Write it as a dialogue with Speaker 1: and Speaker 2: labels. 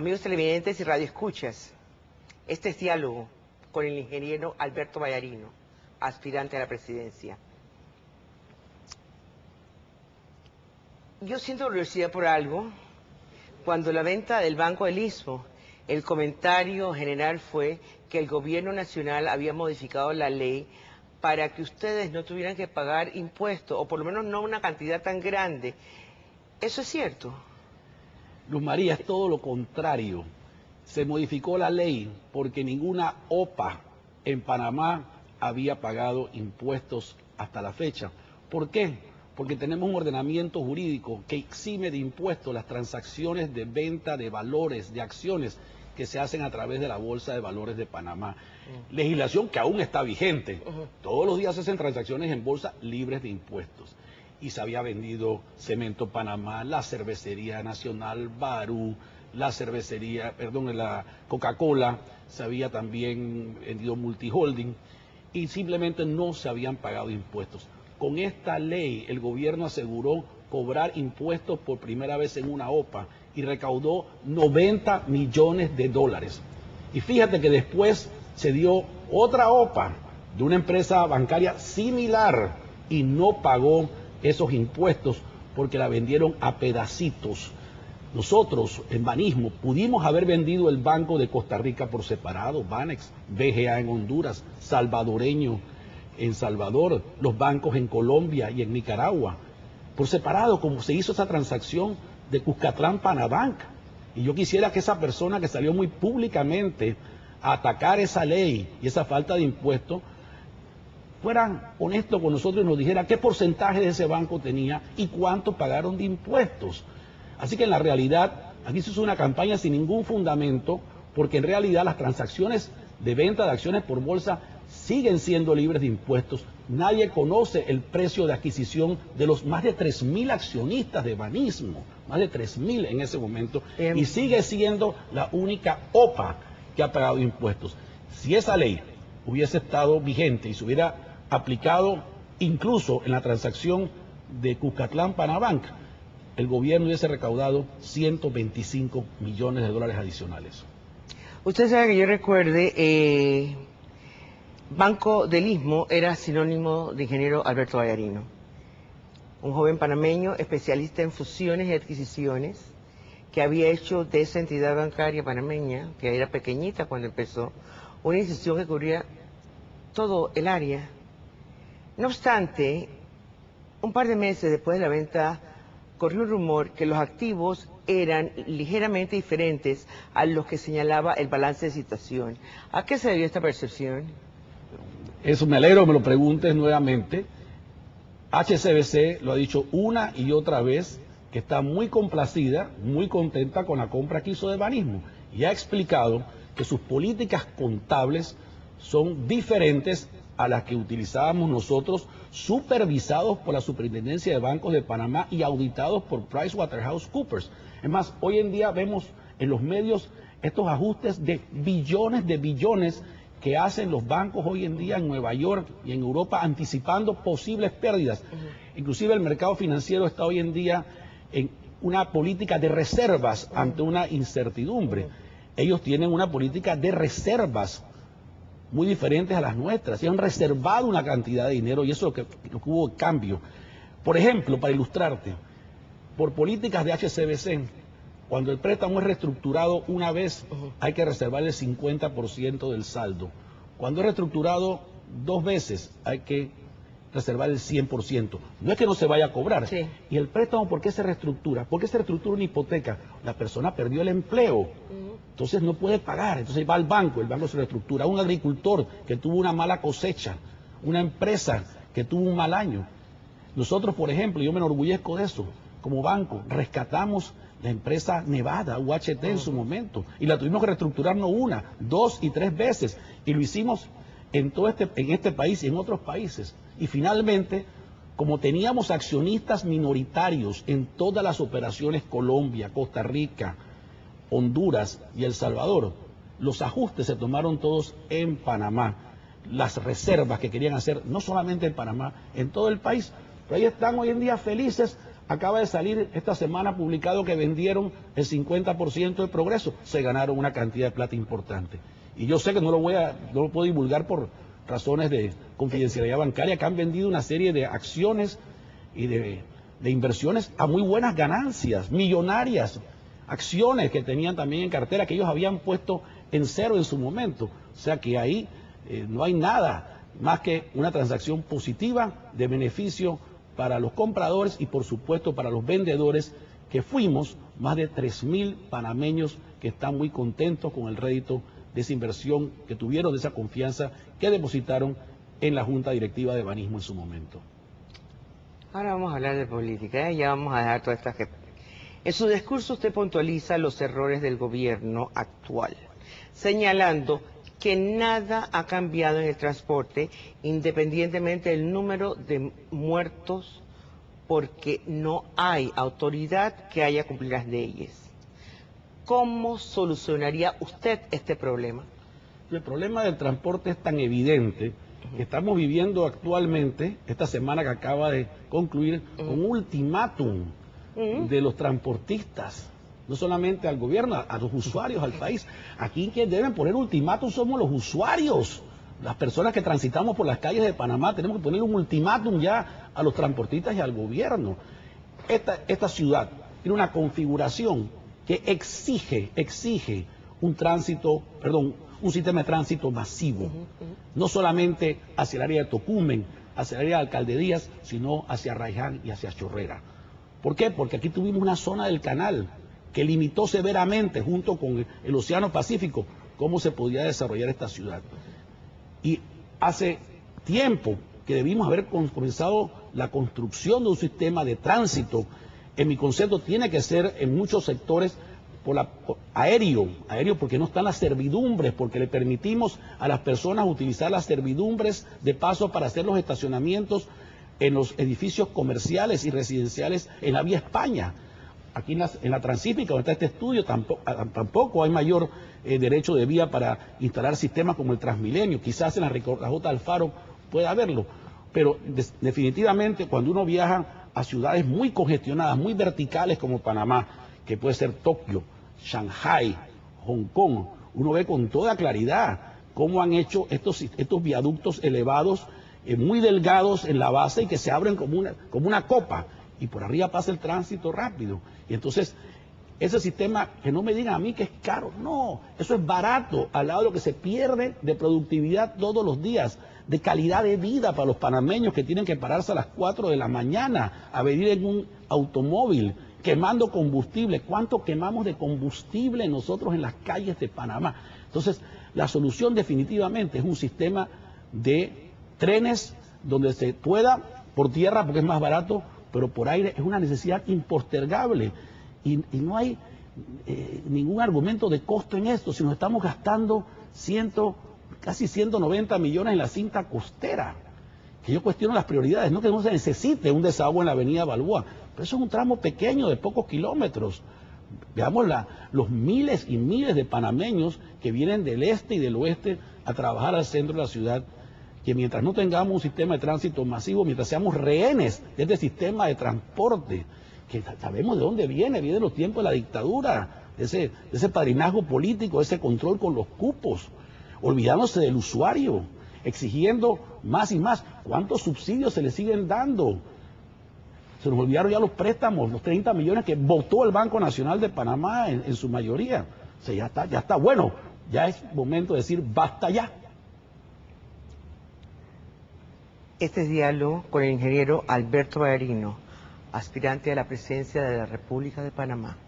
Speaker 1: Amigos televidentes y radioescuchas, este es diálogo con el ingeniero Alberto Vallarino, aspirante a la presidencia. Yo siento curiosidad por algo. Cuando la venta del Banco del Istmo, el comentario general fue que el gobierno nacional había modificado la ley para que ustedes no tuvieran que pagar impuestos, o por lo menos no una cantidad tan grande. ¿Eso es cierto?
Speaker 2: Luz María, es todo lo contrario. Se modificó la ley porque ninguna OPA en Panamá había pagado impuestos hasta la fecha. ¿Por qué? Porque tenemos un ordenamiento jurídico que exime de impuestos las transacciones de venta de valores, de acciones que se hacen a través de la Bolsa de Valores de Panamá. Legislación que aún está vigente. Todos los días se hacen transacciones en bolsa libres de impuestos. Y se había vendido Cemento Panamá, la Cervecería Nacional, Barú, la Coca-Cola, se había también vendido Multiholding y simplemente no se habían pagado impuestos. Con esta ley el gobierno aseguró cobrar impuestos por primera vez en una OPA y recaudó 90 millones de dólares. Y fíjate que después se dio otra OPA de una empresa bancaria similar y no pagó esos impuestos porque la vendieron a pedacitos. Nosotros, en Banismo, pudimos haber vendido el Banco de Costa Rica por separado, Banex, BGA en Honduras, Salvadoreño en Salvador, los bancos en Colombia y en Nicaragua, por separado, como se hizo esa transacción de Cuscatlán Panabank. Y yo quisiera que esa persona que salió muy públicamente a atacar esa ley y esa falta de impuestos, fueran honestos con nosotros y nos dijera qué porcentaje de ese banco tenía y cuánto pagaron de impuestos. Así que en la realidad, aquí se hizo una campaña sin ningún fundamento, porque en realidad las transacciones de venta de acciones por bolsa siguen siendo libres de impuestos. Nadie conoce el precio de adquisición de los más de 3.000 accionistas de Banismo, más de 3.000 en ese momento, y sigue siendo la única OPA que ha pagado impuestos. Si esa ley hubiese estado vigente y se hubiera aplicado incluso en la transacción de Cuscatlán Panabank, el gobierno hubiese recaudado 125 millones de dólares adicionales.
Speaker 1: Usted sabe que yo recuerde, Banco del Istmo era sinónimo de ingeniero Alberto Vallarino, un joven panameño especialista en fusiones y adquisiciones, que había hecho de esa entidad bancaria panameña, que era pequeñita cuando empezó, una institución que cubría todo el área. No obstante, un par de meses después de la venta, corrió un rumor que los activos eran ligeramente diferentes a los que señalaba el balance de situación. ¿A qué se debió esta percepción?
Speaker 2: Eso me alegro, me lo preguntes nuevamente. HSBC lo ha dicho una y otra vez, que está muy complacida, muy contenta con la compra que hizo de Banismo. Y ha explicado que sus políticas contables son diferentes a las que utilizábamos nosotros, supervisados por la Superintendencia de Bancos de Panamá y auditados por PricewaterhouseCoopers. Es más, hoy en día vemos en los medios estos ajustes de billones que hacen los bancos hoy en día en Nueva York y en Europa, anticipando posibles pérdidas. Inclusive el mercado financiero está hoy en día en una política de reservas ante una incertidumbre. Ellos tienen una política de reservas muy diferentes a las nuestras, y han reservado una cantidad de dinero, y eso es lo que hubo cambio. Por ejemplo, para ilustrarte, por políticas de HSBC, cuando el préstamo es reestructurado una vez, hay que reservar el 50% del saldo. Cuando es reestructurado 2 veces, hay que reservar el 100%. No es que no se vaya a cobrar.
Speaker 1: Sí.
Speaker 2: ¿Y el préstamo por qué se reestructura? ¿Por qué se reestructura una hipoteca? La persona perdió el empleo, entonces no puede pagar, entonces va al banco, el banco se reestructura. Un agricultor que tuvo una mala cosecha, una empresa que tuvo un mal año. Nosotros, por ejemplo, yo me enorgullezco de eso, como banco, rescatamos la empresa Nevada, UHT en su momento, y la tuvimos que reestructurar no 1, 2 y 3 veces, y lo hicimos en este país y en otros países. Y finalmente, como teníamos accionistas minoritarios en todas las operaciones, Colombia, Costa Rica, Honduras y El Salvador, los ajustes se tomaron todos en Panamá. Las reservas que querían hacer, no solamente en Panamá, en todo el país. Pero ahí están hoy en día felices acaba de salir esta semana publicado que vendieron el 50% de Progreso, se ganaron una cantidad de plata importante. Y yo sé que no lo puedo divulgar por razones de confidencialidad bancaria, que han vendido una serie de acciones y de inversiones a muy buenas ganancias, millonarias, acciones que tenían también en cartera, que ellos habían puesto en cero en su momento. O sea que ahí no hay nada más que una transacción positiva de beneficio para los compradores y por supuesto para los vendedores, que fuimos más de 3.000 panameños que están muy contentos con el rédito de esa inversión que tuvieron, de esa confianza que depositaron en la Junta Directiva de Banismo en su momento.
Speaker 1: Ahora vamos a hablar de política, ya vamos a dejar toda esta gente. En su discurso usted puntualiza los errores del gobierno actual, señalando que nada ha cambiado en el transporte, independientemente del número de muertos, porque no hay autoridad que haya cumplido las leyes. ¿Cómo solucionaría usted este problema?
Speaker 2: El problema del transporte es tan evidente que estamos viviendo actualmente, esta semana que acaba de concluir, un ultimátum de los transportistas, no solamente al gobierno, a los usuarios, al país. Aquí quien deben poner ultimátum somos los usuarios, las personas que transitamos por las calles de Panamá. Tenemos que poner un ultimátum ya a los transportistas y al gobierno. Esta ciudad tiene una configuración que exige un sistema de tránsito masivo, no solamente hacia el área de Tocumen, hacia el área de Alcaldías, sino hacia Arraiján y hacia Chorrera. ¿Por qué? Porque aquí tuvimos una zona del canal que limitó severamente, junto con el Océano Pacífico, cómo se podía desarrollar esta ciudad. Y hace tiempo que debimos haber comenzado la construcción de un sistema de tránsito. En mi concepto tiene que ser en muchos sectores aéreo, porque no están las servidumbres, porque le permitimos a las personas utilizar las servidumbres de paso para hacer los estacionamientos en los edificios comerciales y residenciales en la Vía España. Aquí en la Transípica, donde está este estudio, tampoco hay mayor derecho de vía para instalar sistemas como el Transmilenio. Quizás en la J. Alfaro pueda haberlo, pero definitivamente cuando uno viaja a ciudades muy congestionadas, muy verticales como Panamá, que puede ser Tokio, Shanghai, Hong Kong, uno ve con toda claridad cómo han hecho estos viaductos elevados, muy delgados en la base y que se abren como una copa, y por arriba pasa el tránsito rápido. Y entonces, ese sistema, que no me digan a mí que es caro, no, eso es barato al lado de lo que se pierde de productividad todos los días, de calidad de vida para los panameños que tienen que pararse a las 4 de la mañana a venir en un automóvil quemando combustible. ¿Cuánto quemamos de combustible nosotros en las calles de Panamá? Entonces, la solución definitivamente es un sistema de trenes donde se pueda, por tierra porque es más barato, pero por aire es una necesidad impostergable. Y no hay ningún argumento de costo en esto, si nos estamos gastando casi 190 millones en la cinta costera, que yo cuestiono las prioridades, no que no se necesite un desahogo en la avenida Balboa, pero eso es un tramo pequeño de pocos kilómetros. Veamos los miles y miles de panameños que vienen del este y del oeste a trabajar al centro de la ciudad, que mientras no tengamos un sistema de tránsito masivo, mientras seamos rehenes de este sistema de transporte, que sabemos de dónde viene de los tiempos de la dictadura, de ese padrinazgo político, ese control con los cupos, olvidándose del usuario, exigiendo más y más. ¿Cuántos subsidios se le siguen dando? Se nos olvidaron ya los préstamos, los 30 millones que votó el Banco Nacional de Panamá en su mayoría. O sea, ya está bueno, ya es momento de decir basta ya.
Speaker 1: Este diálogo con el ingeniero Alberto Vallarino, aspirante a la presidencia de la República de Panamá.